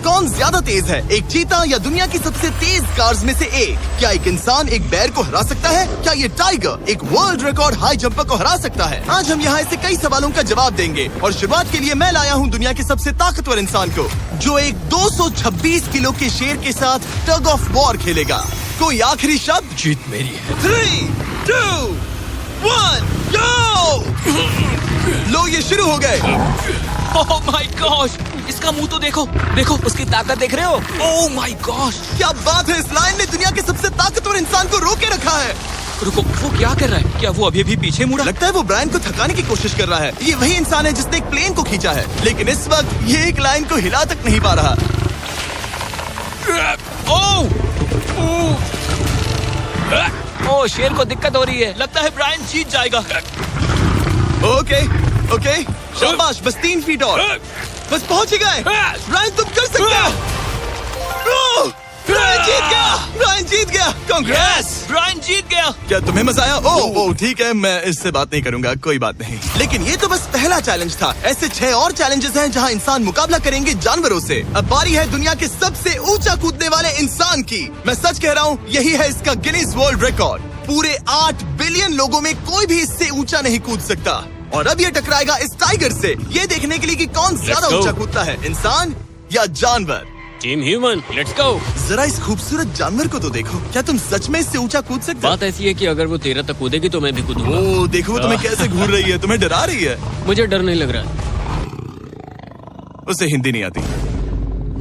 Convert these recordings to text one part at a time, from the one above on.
कौन ज्यादा तेज है, एक चीता या दुनिया की सबसे तेज कार्स में से एक? क्या एक इंसान एक बैर को हरा सकता है? क्या ये टाइगर एक वर्ल्ड रिकॉर्ड हाई जंपर को हरा सकता है? आज हम यहाँ ऐसे कई सवालों का जवाब देंगे और शुरुआत के लिए मैं लाया हूँ दुनिया के सबसे ताकतवर इंसान को, जो एक 226 किलो के शेर के साथ टग ऑफ वॉर खेलेगा। कोई आखिरी शब्द? जीत मेरी है। 3, 2, 1, go! लो ये शुरू हो गए। ओह माय गॉश, इसका मुंह तो देखो, देखो उसकी ताकत देख रहे हो? ओह माय गॉश, क्या बात है, इस लायन ने दुनिया के सबसे ताकतवर इंसान को रोके रखा है। रुको, वो क्या कर रहा है? क्या वो अभी भी पीछे मुड़ा? लगता है वो ब्रायन को थकाने की कोशिश कर रहा है। ये वही इंसान है जिसने एक प्लेन को खींचा है, लेकिन इस वक्त ये एक लायन को हिला तक नहीं पा रहा। ओह, शेर को दिक्कत हो रही है। लगता है ब्रायन जीत जाएगा। ओके, शाबाश, बस 3 फीट और, बस पहुंच ही गए। ब्रायन तुम कर सकते हो। ब्रायन जीत गया। कांग्रेस, ब्रायन जीत गया। क्या तुम्हें मजा आया? ओह ठीक है, मैं इससे बात नहीं करूंगा, कोई बात नहीं। लेकिन ये तो बस पहला चैलेंज था। ऐसे 6 और चैलेंजेस हैं जहां इंसान मुकाबला करेंगे जानवरों से। अब बारी है दुनिया के सबसे ऊंचा कूदने वाले इंसान की। मैं सच कह रहा हूँ, यही है इसका गिनीज वर्ल्ड रिकॉर्ड। पूरे 8 बिलियन लोगों में कोई भी इससे ऊंचा नहीं कूद सकता। और अब ये टकराएगा इस टाइगर से, ये देखने के लिए कि कौन ज्यादा ऊंचा कूदता है, इंसान या जानवर। Team human, let's go. जरा इस खूबसूरत जानवर को तो देखो, क्या तुम सच में इससे ऊंचा कूद सकते हो? बात ऐसी है कि अगर वो 13 तक कूदेगी तो मैं भी कूदूंगा। ओह देखो, वो तुम्हें कैसे घूर रही है, तुम्हें डरा रही है। मुझे डर नहीं लग रहा। उसे हिंदी नहीं आती,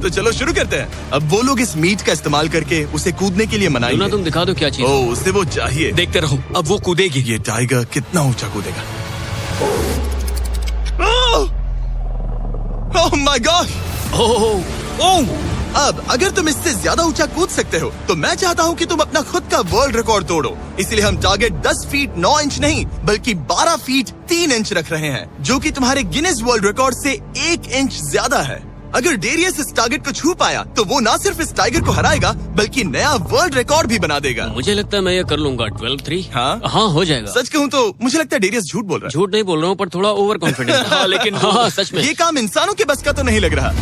तो चलो शुरू करते हैं। अब वो लोग इस मीट का इस्तेमाल करके उसे कूदने के लिए मनाएंगे। तुम दिखा दो क्या चीज। ओह, उसे वो चाहिए। देखते रहो, अब वो कूदेगी। ये टाइगर कितना ऊंचा कूदेगा। Oh my God. ओह, अब अगर तुम इससे ज्यादा ऊंचा कूद सकते हो तो मैं चाहता हूँ कि तुम अपना खुद का वर्ल्ड रिकॉर्ड तोड़ो। इसलिए हम टारगेट 10 फीट 9 इंच नहीं बल्कि 12 फीट 3 इंच रख रहे हैं, जो कि तुम्हारे गिनीज वर्ल्ड रिकॉर्ड से 1 इंच ज्यादा है। अगर डेरियस इस टारगेट को छू पाया तो वो न सिर्फ इस टाइगर को हराएगा बल्कि नया वर्ल्ड रिकॉर्ड भी बना देगा। मुझे लगता है मैं ये कर लूंगा। 12-3। हाँ हो जाएगा। सच कहूँ तो मुझे लगता है डेरियस झूठ बोल रहा है। झूठ नहीं बोल रहा हूँ, पर थोड़ा ओवर कॉन्फिडेंस। लेकिन हाँ, सच में ये काम इंसानों के बस का तो नहीं लग रहा।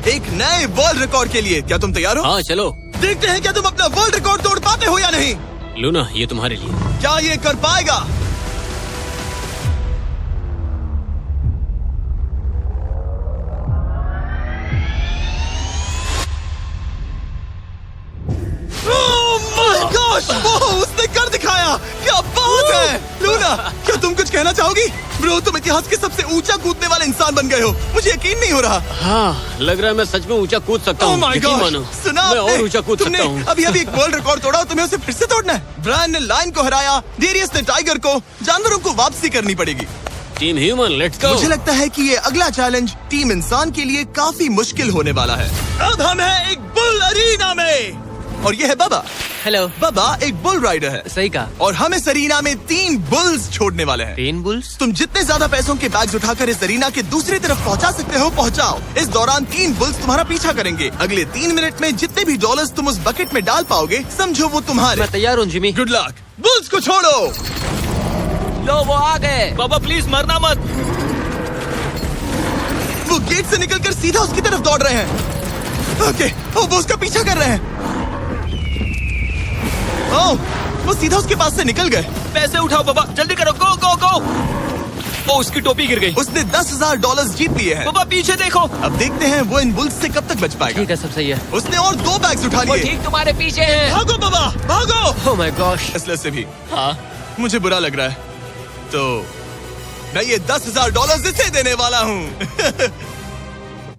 एक नए वर्ल्ड रिकॉर्ड के लिए क्या तुम तैयार हो? हाँ चलो, देखते हैं क्या तुम अपना वर्ल्ड रिकॉर्ड तोड़ पाते हो या नहीं। लूना, ये तुम्हारे लिए। क्या ये कर पाएगा? उसने कर दिखाया, क्या बात है। लूना, क्या तुम कुछ कहना चाहोगी? ब्रो, तुम इतिहास के सबसे ऊंचा कूदने वाले इंसान बन गए हो, मुझे यकीन नहीं हो रहा। हाँ, लग रहा है मैं सच में ऊंचा कूद सकता हूँ। सुना, मैं और ऊंचा कूद सकता हूँ। अभी एक वर्ल्ड रिकॉर्ड तोड़ा, तुम्हें उसे फिर से तोड़ना है। ब्रायन ने लायन को हराया, डेरियस ने टाइगर को, जानवरों को वापसी करनी पड़ेगी। Team human, let's go. मुझे लगता है कि ये अगला चैलेंज टीम इंसान के लिए काफी मुश्किल होने वाला है। अब हम हैं एक बुल अरीना में और ये है बाबा। हेलो। बाबा एक बुल राइडर है। सही कहा। और हम इस अरीना में 3 बुल्स छोड़ने वाले हैं। 3 बुल्स? तुम जितने ज्यादा पैसों के बैग्स उठाकर इस अरीना के दूसरी तरफ पहुंचा सकते हो पहुंचाओ। इस दौरान 3 बुल्स तुम्हारा पीछा करेंगे। अगले 3 मिनट में जितने भी डॉलर्स तुम उस बकेट में डाल पाओगे समझो वो तुम्हारे। मैं तैयार हूँ जिमी। Good luck. बुल्स को छोड़ो। लो, वो आ गए। बाबा प्लीज मरना मत। वो गेट से निकलकर सीधा उसकी तरफ दौड़ रहे हैं। ओके, वो उसका पीछा कर रहे हैं। ओह, वो सीधा उसके पास से निकल गए। पैसे उठाओ बाबा, जल्दी करो, गो गो गो। ओ, उसकी टोपी गिर गई। उसने $10,000 जीत लिए हैं। बाबा पीछे देखो। अब देखते हैं वो इन बुल्स से कब तक बच पाएगा। ठीक है, सब सही है। उसने और 2 बैग्स उठा लिए। ठीक तुम्हारे पीछे है। भागो बाबा, भागो। Oh my gosh. इसलिए से भी हाँ, मुझे बुरा लग रहा है, तो मैं ये $10,000 इसे देने वाला हूँ।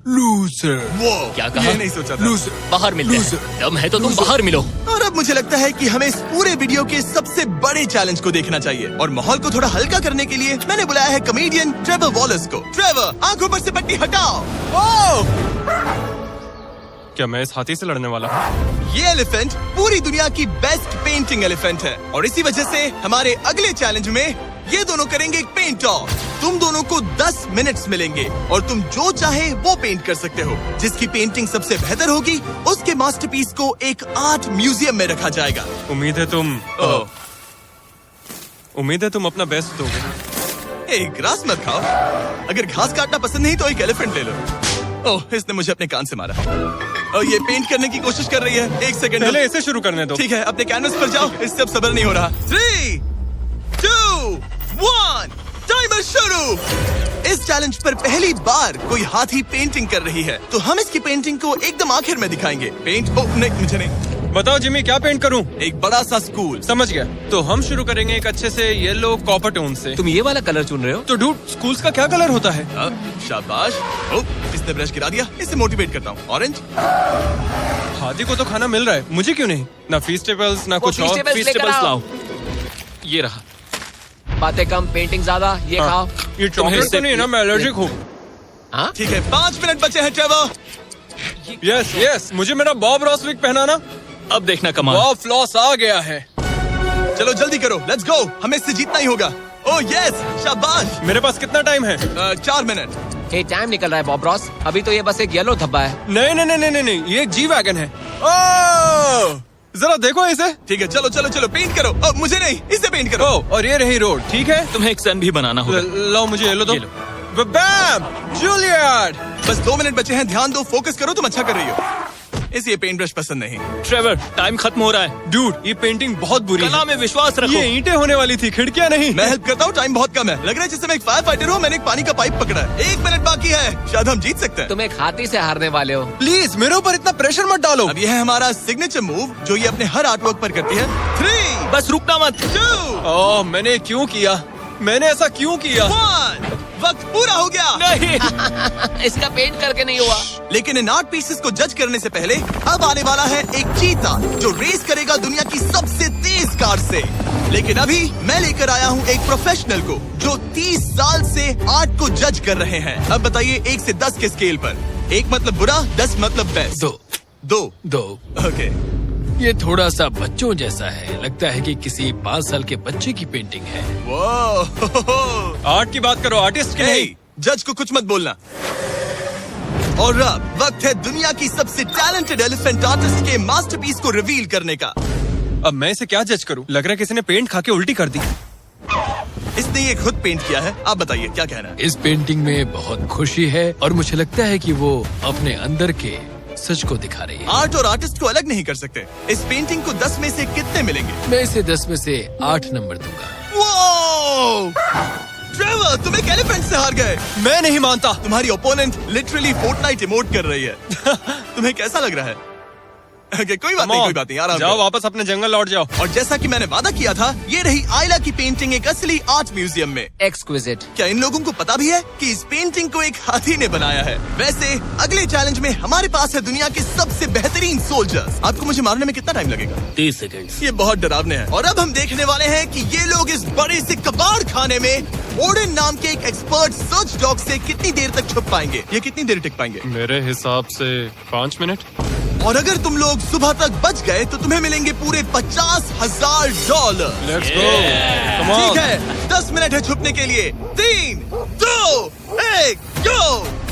लूजर। वो क्या कहा? ये नहीं सोचा था। लूजर। बाहर मिलते हैं। दम है तो तुम बाहर मिलो। और अब मुझे लगता है कि हमें इस पूरे वीडियो के सबसे बड़े चैलेंज को देखना चाहिए और माहौल को थोड़ा हल्का करने के लिए मैंने बुलाया है कॉमेडियन ट्रेवर वॉलेस को। ट्रेवर, आंखों पर से पट्टी हटाओ। ओह! क्या मैं इस हाथी से लड़ने वाला हूँ? ये एलिफेंट पूरी दुनिया की बेस्ट पेंटिंग एलिफेंट है और इसी वजह से हमारे अगले चैलेंज में ये दोनों करेंगे एक पेंट ऑफ। तुम दोनों को 10 मिनट्स मिलेंगे और तुम जो चाहे वो पेंट कर सकते हो। जिसकी पेंटिंग सबसे बेहतर होगी उसके मास्टरपीस को एक आर्ट म्यूजियम में रखा जाएगा। उम्मीद है तुम अपना बेस्ट दोगे। ग्रास मत खाओ। अगर घास काटना पसंद नहीं तो एक एलिफेंट ले लो। ओह, इसने मुझे अपने कान से मारा। और ये पेंट करने की कोशिश कर रही है। 1 सेकंड। पहले इसे शुरू करने दो। ठीक है, अपने कैनवस पर जाओ। इससे अब सब्र नहीं हो रहा। 3, 2, 1, टाइमर शुरू। इस चैलेंज पर पहली बार कोई हाथी पेंटिंग कर रही है, तो हम इसकी पेंटिंग को एकदम आखिर में दिखाएंगे। पेंट हो नहीं, मुझे नहीं। बताओ जिमी, क्या पेंट करूं? एक बड़ा सा स्कूल। समझ गया। तो हम शुरू करेंगे एक अच्छे से येलो कॉपर टोन से। तुम ये वाला कलर चुन रहे हो? तो डूड, स्कूल्स का क्या कलर होता है? शाबाश। इसने ब्रश गिरा दिया। इसे मोटिवेट करता हूँ। ऑरेंज। हाथी को तो खाना मिल रहा है, मुझे क्यों नहीं? ना फीस्टेबल्स ना कुछ और। Feastables लाओ। ये रहा। बातें कम, पेंटिंग ज्यादा। ये खाओ। ये चॉकलेट तो नहीं ना? मैं एलर्जिक हूँ। हाँ? ठीक है, 5 मिनट बचे हैं ट्रेवर। यस यस, मुझे मेरा बॉब रॉस विग पहनाना। अब देखना कमाल। बॉब फ्लॉस आ गया है। चलो जल्दी करो, लेट्स गो। हमें इससे जीतना ही होगा। ओह यस, शाबाश। मेरे पास कितना टाइम है? 4 मिनट। ये टाइम निकल रहा है बॉब रॉस। अभी तो ये बस एक येलो धब्बा है। नहीं नहीं नहीं नहीं नहीं, ये एक जी वैगन है। ओह, जरा देखो इसे। ठीक है, चलो चलो चलो, पेंट करो। अब मुझे नहीं, इसे पेंट करो। ओह, और ये रही रोड। ठीक है, तुम्हें एक सन भी बनाना होगा। लाओ मुझे येलो दो। ये लो। बैम, जूलियट। बस 2 मिनट बचे हैं, ध्यान दो, फोकस करो। तुम अच्छा कर रही हो। इसे ये पेंट ब्रश पसंद नहीं। ट्रेवर, टाइम खत्म हो रहा है। डूड, ये पेंटिंग बहुत बुरी कला है। में विश्वास रखो। ये ईंटें होने वाली थी, खिड़कियां नहीं। मैं हेल्प करता हूँ, टाइम बहुत कम है। लग रहा है जैसे मैं एक फायर फाइटर हूँ। मैंने एक पानी का पाइप पकड़ा है। 1 मिनट बाकी है, शायद हम जीत सकते हैं। तुम एक हाथी से हारने वाले हो। प्लीज मेरे ऊपर इतना प्रेशर मत डालो। अब ये है हमारा सिग्नेचर मूव, जो ये अपने हर आर्टवर्क पर करती है। 3, बस रुकना मत। 2, ओह, मैंने क्यों किया? मैंने ऐसा क्यों किया? 1। वक्त पूरा हो गया। नहीं। इसका पेंट करके नहीं हुआ। लेकिन इन आर्ट पीसेस को जज करने से पहले अब आने वाला है एक चीता, जो रेस करेगा दुनिया की सबसे तेज कार से। लेकिन अभी मैं लेकर आया हूँ एक प्रोफेशनल को, जो 30 साल से आर्ट को जज कर रहे हैं। अब बताइए 1 से 10 के स्केल पर। 1 मतलब बुरा, 10 मतलब बेस्ट। 2। ओके। ये थोड़ा सा बच्चों जैसा है। लगता है कि किसी 5 साल के बच्चे की पेंटिंग है। वो आर्ट की बात करो, आर्टिस्ट की नहीं। जज को कुछ मत बोलना। और अब वक्त है दुनिया की सबसे टैलेंटेड एलिफेंट आर्टिस्ट के मास्टरपीस को रिवील करने का। अब मैं इसे क्या जज करूं? लग रहा है किसी ने पेंट खा के उल्टी कर दी। इसने ये खुद पेंट किया है। आप बताइए क्या कहना है? इस पेंटिंग में बहुत खुशी है और मुझे लगता है कि वो अपने अंदर के सच को दिखा रही है। आर्ट और आर्टिस्ट को अलग नहीं कर सकते। इस पेंटिंग को 10 में से कितने मिलेंगे? मैं इसे 10 में से 8 नंबर दूंगा। वो ट्रेवर, तुम एक एलिफेंट से हार गए। मैं नहीं मानता। तुम्हारी ओपोनेंट लिटरली फोर्टनाइट इमोट कर रही है। तुम्हें कैसा लग रहा है? Okay, कोई बात नहीं, आराम जाओ करो। वापस अपने जंगल लौट जाओ। और जैसा कि मैंने वादा किया था, ये रही आयला की पेंटिंग एक असली आर्ट म्यूजियम में। एक्सक्विजिट। क्या इन लोगों को पता भी है कि इस पेंटिंग को एक हाथी ने बनाया है? वैसे अगले चैलेंज में हमारे पास है दुनिया के सबसे बेहतरीन सोल्जर्स। आपको मुझे मारने में कितना टाइम लगेगा? 30 सेकंड। ये बहुत डरावने हैं। और अब हम देखने वाले हैं कि ये लोग इस बड़े से कबाड़ खाने में ओडिन नाम के एक एक्सपर्ट सर्च डॉग से कितनी देर तक छुप पाएंगे। ये कितनी देर टिक पाएंगे? मेरे हिसाब से 5 मिनट। और अगर तुम लोग सुबह तक बच गए तो तुम्हें मिलेंगे पूरे $50,000। Let's go, come on. ठीक है, 10 मिनट है छुपने के लिए। 3, 2, 1, गो।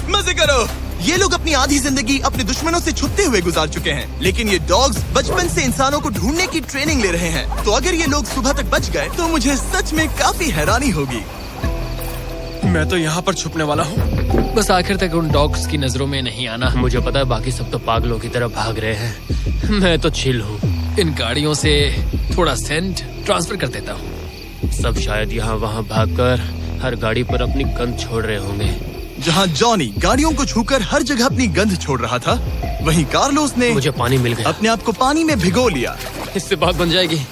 मजे करो। ये लोग अपनी आधी जिंदगी अपने दुश्मनों से छुपते हुए गुजार चुके हैं, लेकिन ये डॉग्स बचपन से इंसानों को ढूंढने की ट्रेनिंग ले रहे हैं। तो अगर ये लोग सुबह तक बच गए तो मुझे सच में काफी हैरानी होगी। मैं तो यहाँ पर छुपने वाला हूँ। बस आखिर तक उन डॉग्स की नजरों में नहीं आना। मुझे पता है बाकी सब तो पागलों की तरह भाग रहे हैं। मैं तो चिल हूँ। इन गाड़ियों से थोड़ा सेंट ट्रांसफर कर देता हूँ। सब शायद यहाँ वहाँ भागकर हर गाड़ी पर अपनी गंध छोड़ रहे होंगे। जहाँ जॉनी गाड़ियों को छूकर हर जगह अपनी गंध छोड़ रहा था, वहीं कार्लोस ने मुझे पानी मिल गया। अपने आप को पानी में भिगो लिया। इससे बात बन जाएगी।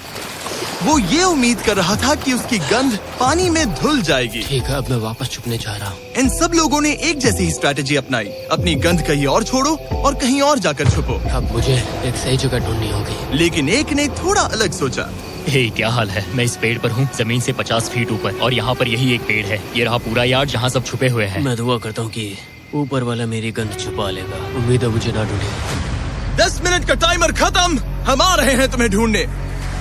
वो ये उम्मीद कर रहा था कि उसकी गंध पानी में धुल जाएगी। ठीक है, अब मैं वापस छुपने जा रहा हूँ। इन सब लोगों ने एक जैसी ही स्ट्रैटेजी अपनाई। अपनी गंध कहीं और छोड़ो और कहीं और जाकर छुपो। अब मुझे एक सही जगह ढूंढनी होगी। लेकिन एक ने थोड़ा अलग सोचा। हे, क्या हाल है? मैं इस पेड़ पर हूँ, जमीन से 50 फीट ऊपर, और यहाँ पर यही एक पेड़ है। ये रहा पूरा यार्ड जहाँ सब छुपे हुए हैं। मैं दुआ करता हूँ कि ऊपर वाला मेरी गंध छुपा लेगा। उम्मीद है मुझे ना ढूंढे। 10 मिनट का टाइमर खत्म। हम आ रहे हैं तुम्हें ढूंढने।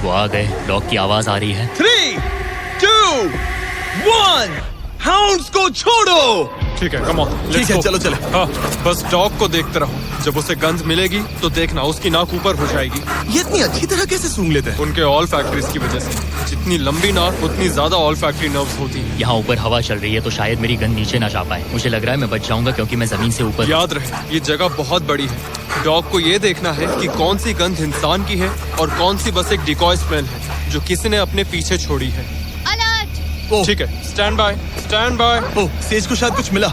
वो आ गए। डॉग की आवाज आ रही है। 3, 2, 1, हाउंड्स को छोड़ो। ठीक है, कम ऑन। ठीक है, चलो चलो। हाँ, बस डॉग को देखते रहो। जब उसे गंध मिलेगी तो देखना उसकी नाक ऊपर हो जाएगी। ये इतनी अच्छी तरह कैसे सूंघ लेते हैं? उनके ऑल फैक्ट्रीज की वजह से। जितनी लंबी नाक उतनी ज्यादा ऑल्फैक्टरी नर्व्स होती है। यहाँ ऊपर हवा चल रही है तो शायद मेरी गन नीचे ना जा पाए। मुझे लग रहा है मैं बच जाऊंगा क्योंकि मैं जमीन से ऊपर। याद रहे ये जगह बहुत बड़ी है। डॉग को ये देखना है कि कौन सी गंध इंसान की है और कौन सी बस एक डिकॉय स्मेल है जो किसी ने अपने पीछे छोड़ी है। ओह, ठीक है, stand by, stand by. Oh, says को शायद कुछ मिला।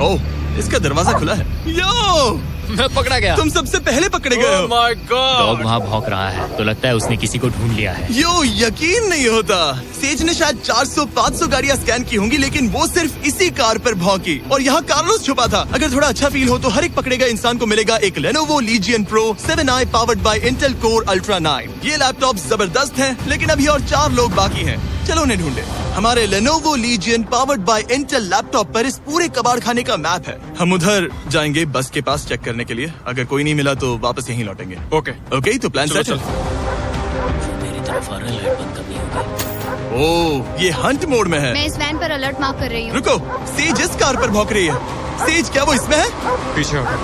ओह, इसका दरवाजा खुला है। यो, मैं पकड़ा गया। तुम सबसे पहले पकड़े गए हो। My dog God. वहाँ भौंक रहा है तो लगता है उसने किसी को ढूंढ लिया है। यो, यकीन नहीं होता। सेज ने शायद 400-500 गाड़ियां स्कैन की होंगी, लेकिन वो सिर्फ इसी कार पर भौंकी और यहाँ कार्लोस छुपा था। अगर थोड़ा अच्छा फील हो तो हर एक पकड़े गए इंसान को मिलेगा एक Lenovo Legion Pro 7i powered by Intel Core Ultra 9। ये लैपटॉप जबरदस्त है, लेकिन अभी और 4 लोग बाकी हैं। चलो उन्हें ढूंढे। हमारे Lenovo Legion powered by Intel laptop पर इस पूरे कबाड़ खाने का मैप है। हम उधर जाएंगे बस के पास चेक करने के लिए। अगर कोई नहीं मिला तो वापस यहीं लौटेंगे। ओके, ओके, तो प्लान चलो सेट है। चलो। मेरी तरफ आ रहा है, लाइट बंद करनी होगी। ओह, ये हंट मोड में है। मैं इस वैन पर अलर्ट मार्क कर रही हूँ। रुको, सेज इस कार पर भौंक रही है। सेज, क्या वो इसमें है? पीछे हटो।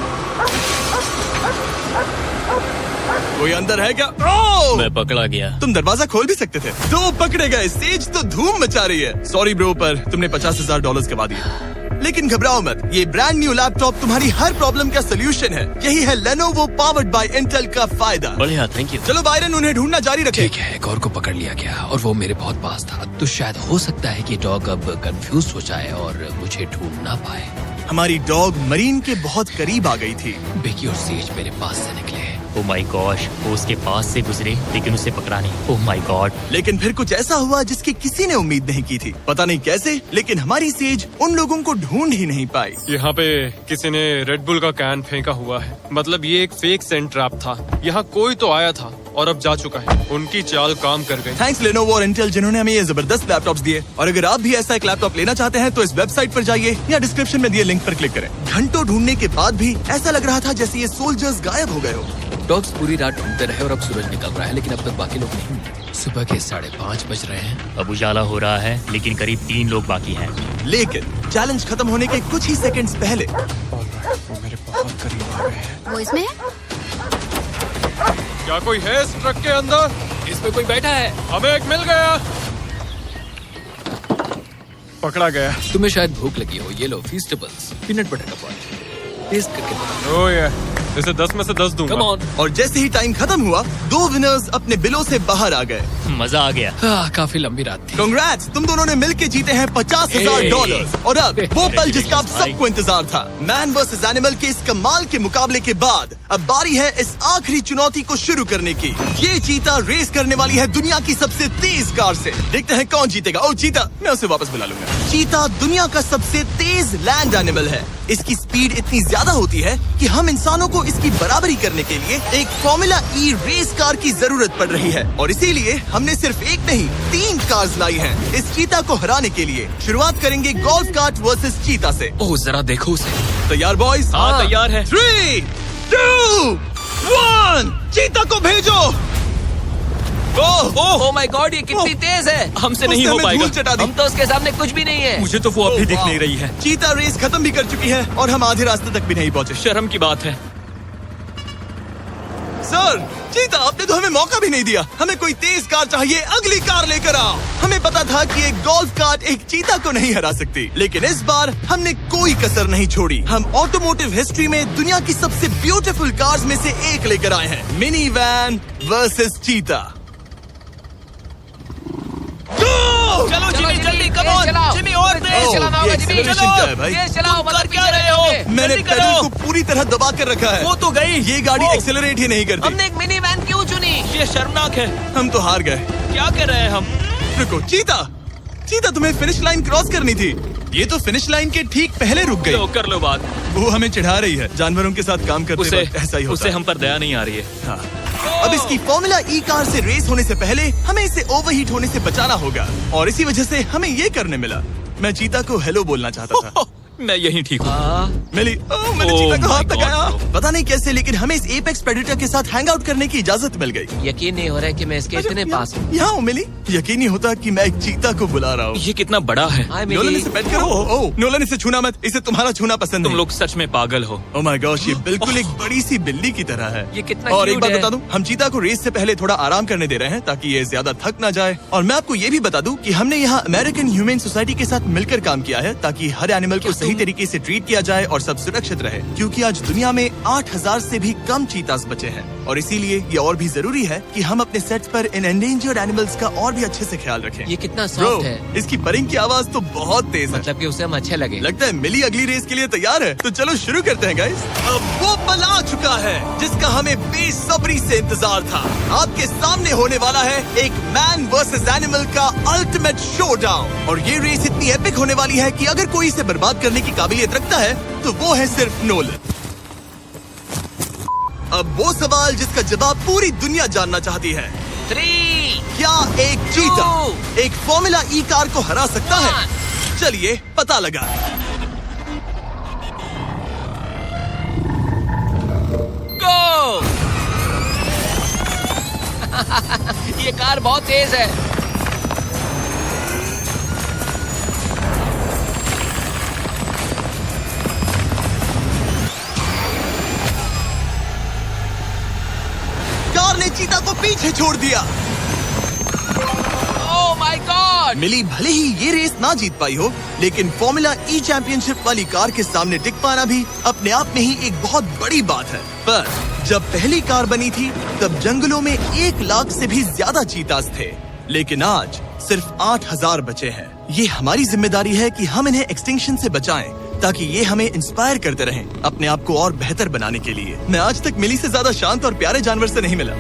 कोई अंदर है क्या? ओह! मैं पकड़ा गया। तुम दरवाजा खोल भी सकते थे। 2 पकड़े गए। सेज तो धूम मचा रही है। सॉरी ब्रो, पर तुमने $50,000 गवा दिए। लेकिन घबराओ मत, ये ब्रांड न्यू लैपटॉप तुम्हारी हर प्रॉब्लम का सोल्यूशन है। यही है Lenovo पावर्ड बाय Intel का फायदा। बढ़िया, थैंक यू। चलो बायरन, उन्हें ढूंढना जारी रखे। ठीक है, एक और को पकड़ लिया गया और वो मेरे बहुत पास था। तो शायद हो सकता है कि डॉग अब कंफ्यूज हो जाए और मुझे ढूंढ ना पाए। हमारी डॉग मरीन के बहुत करीब आ गई थी। बेकी और सेज मेरे पास से निकले। ओह माय गॉश, वो उसके पास से गुजरे लेकिन उसे पकड़ा नहीं। Oh my God. लेकिन फिर कुछ ऐसा हुआ जिसकी किसी ने उम्मीद नहीं की थी। पता नहीं कैसे, लेकिन हमारी सेज उन लोगों को ढूंढ ही नहीं पाई। यहाँ पे किसी ने रेड बुल का कैन फेंका हुआ है। मतलब ये एक फेक सेंट ट्रैप था। यहाँ कोई तो आया था और अब जा चुका है। उनकी चाल काम कर गई। थैंक्स Lenovo और Intel जिन्होंने हमें ये जबरदस्त लैपटॉप्स दिए। और अगर आप भी ऐसा एक लैपटॉप लेना चाहते हैं तो इस वेबसाइट पर जाइए या डिस्क्रिप्शन में दिए लिंक पर क्लिक करें। घंटों ढूंढने के बाद भी ऐसा लग रहा था जैसे ये सोल्जर्स गायब हो गए हो। डॉग्स पूरी रात ढूंढते रहे और अब सूरज निकल रहा है, लेकिन अब तक बाकी लोग नहीं मिले। सुबह के 5:30 बज रहे हैं। अब उजाला हो रहा है लेकिन करीब 3 लोग बाकी हैं। लेकिन चैलेंज खत्म होने के कुछ ही सेकंड्स पहले वो मेरे बहुत करीब आ गए हैं। वो इसमें है? क्या कोई है इस ट्रक के अंदर? इसमें कोई बैठा है। हमें एक मिल गया। पकड़ा गया। तुम्हें शायद भूख लगी हो। ये लो फीस्टेबल्स, पीनट बटर का पॉट। टेस्ट करके बताओ। ओह ये, इसे 10 में से 10 दूंगा। Come on. और जैसे ही टाइम खत्म हुआ, 2 विनर्स अपने बिलों से बाहर आ गए। मजा आ गया। काफी लंबी रात थी। कांग्रेट्स, तुम दोनों ने मिलके जीते हैं $50,000। और अब वो पल जिसका आप सबको इंतजार था। मैन वर्सेस एनिमल के इस कमाल के मुकाबले के बाद अब बारी है इस आखिरी चुनौती को शुरू करने की। ये चीता रेस करने वाली है दुनिया की सबसे तेज कार से। देखते हैं कौन जीतेगा। ओ चीता, मैं उसे वापस बुला लूंगा। चीता दुनिया का सबसे तेज लैंड एनिमल है। इसकी स्पीड इतनी ज्यादा होती है कि हम इंसानों को इसकी बराबरी करने के लिए एक फॉर्मूला ई रेस कार की जरूरत पड़ रही है। और इसीलिए हमने सिर्फ एक नहीं 3 कार्स लाई हैं। इस चीता को हराने के लिए शुरुआत करेंगे गोल्फ कार्ट वर्सेस चीता से। ओह, जरा देखो उसे। तैयार बॉयज? हाँ, तैयार है। 3, 2, 1, चीता को भेजो। ओह माय गॉड, ये कितनी तेज है। हमसे नहीं उसने हो हमें पाएगा। धूल चटा दी। हम तो उसके सामने कुछ भी नहीं है। मुझे तो वो अभी दिख नहीं रही है। चीता रेस खत्म भी कर चुकी है और हम आधे रास्ते तक भी नहीं पहुंचे। शर्म की बात है। सर, चीता, आपने तो हमें मौका भी नहीं दिया। हमें कोई तेज कार चाहिए, अगली कार लेकर आओ। हमें पता था कि एक गोल्फ कार्ट एक चीता को नहीं हरा सकती, लेकिन इस बार हमने कोई कसर नहीं छोड़ी। हम ऑटोमोटिव हिस्ट्री में दुनिया की सबसे ब्यूटीफुल कार्स में से एक लेकर आए हैं। मिनी वैन वर्सेस चीता। चलो जिमी, जल्दी, कम ऑन जिमी, और तेज ओह, चलाना ये होगा जिमी। acceleration क्या है भाई? तेज चलाओ, तुम मत कर क्या रहे हो? मैंने जल्दी पेडल करो। को पूरी तरह दबा कर रखा है। वो तो गई। ये गाड़ी वो। एक्सेलरेट ही नहीं करती। हमने एक मिनी वैन क्यों चुनी? ये शर्मनाक है। हम तो हार गए। क्या कर रहे हैं हम? रुको, चीता, चीता, तुम्हें फिनिश लाइन क्रॉस करनी थी। ये तो फिनिश लाइन के ठीक पहले रुक गई। लो, कर लो बात। वो हमें चिढ़ा रही है। जानवरों के साथ काम करते उसे वक्त ऐसा ही होता उसे है। हम पर दया नहीं आ रही है। हाँ। अब इसकी फॉर्मूला ई कार से रेस होने से पहले हमें इसे ओवरहीट होने से बचाना होगा। और इसी वजह से हमें ये करने मिला। मैं चीता को हेलो बोलना चाहता था। मैं यहीं ठीक हूँ। मिली, मैंने Oh चीता को my हाथ God, लगाया। bro. पता नहीं कैसे, लेकिन हमें इस एपेक्स प्रेडेटर के साथ हैंग आउट करने की इजाजत मिल गई। यकीन नहीं हो रहा है कि मैं इसके इतने पास हूँ। यहाँ हूँ मिली। यकीन नहीं होता कि मैं एक चीता को बुला रहा हूँ। ये कितना बड़ा है। हाय नोलन मिली। इसे पेट करो। ओह, नोलन इसे छूना मत, इसे तुम्हारा छूना पसंद तुम नहीं। लोग सच में पागल हो। ओह माय गॉश, ये बिल्कुल एक बड़ी सी बिल्ली की तरह है। ये कितना और एक cute बात है। बता दूं, हम चीता को रेस से पहले थोड़ा आराम करने दे रहे हैं ताकि ये ज्यादा थक ना जाए। और मैं आपको ये भी बता दूं कि हमने यहाँ अमेरिकन ह्यूमन सोसाइटी के साथ मिलकर काम किया है ताकि हर एनिमल को सही तरीके से ट्रीट किया जाए और सब सुरक्षित रहे, क्योंकि आज दुनिया में 8000 से भी कम चीतास बचे हैं। और इसीलिए ये और भी जरूरी है कि हम अपने सेट्स पर इन एंडेंजर्ड एनिमल्स का और भी अच्छे से ख्याल रखें। ये कितना Bro, सॉफ्ट है। इसकी परिंग की आवाज तो बहुत तेज है। मतलब कि उसे हम अच्छे लगे। लगता है मिली अगली रेस के लिए तैयार है, तो चलो शुरू करते हैं गाइस। अब वो पल आ चुका है जिसका हमें बेसब्री से इंतजार था। आपके सामने होने वाला है एक मैन वर्सेस एनिमल का अल्टीमेट शोडाउन। और ये रेस इतनी एपिक होने वाली है कि अगर कोई इसे बर्बाद करने की काबिलियत रखता है तो वो है सिर्फ नोलन। अब वो सवाल जिसका जवाब पूरी दुनिया जानना चाहती है, 3, क्या एक चीता एक फॉर्मूला ई कार को हरा सकता है? चलिए पता लगा। गो। ये कार बहुत तेज है। कार ने चीता को पीछे छोड़ दिया। Oh my God. मिली भले ही ये रेस ना जीत पाई हो, लेकिन फॉर्मूला ई चैंपियनशिप वाली कार के सामने टिक पाना भी अपने आप में ही एक बहुत बड़ी बात है। पर जब पहली कार बनी थी तब जंगलों में 1 लाख से भी ज्यादा चीतास थे, लेकिन आज सिर्फ 8000 बचे हैं। ये हमारी जिम्मेदारी है कि हम इन्हें एक्सटिंक्शन से बचाएं ताकि ये हमें इंस्पायर करते रहें अपने आप को और बेहतर बनाने के लिए। मैं आज तक मिली से ज्यादा शांत और प्यारे जानवर से नहीं मिला।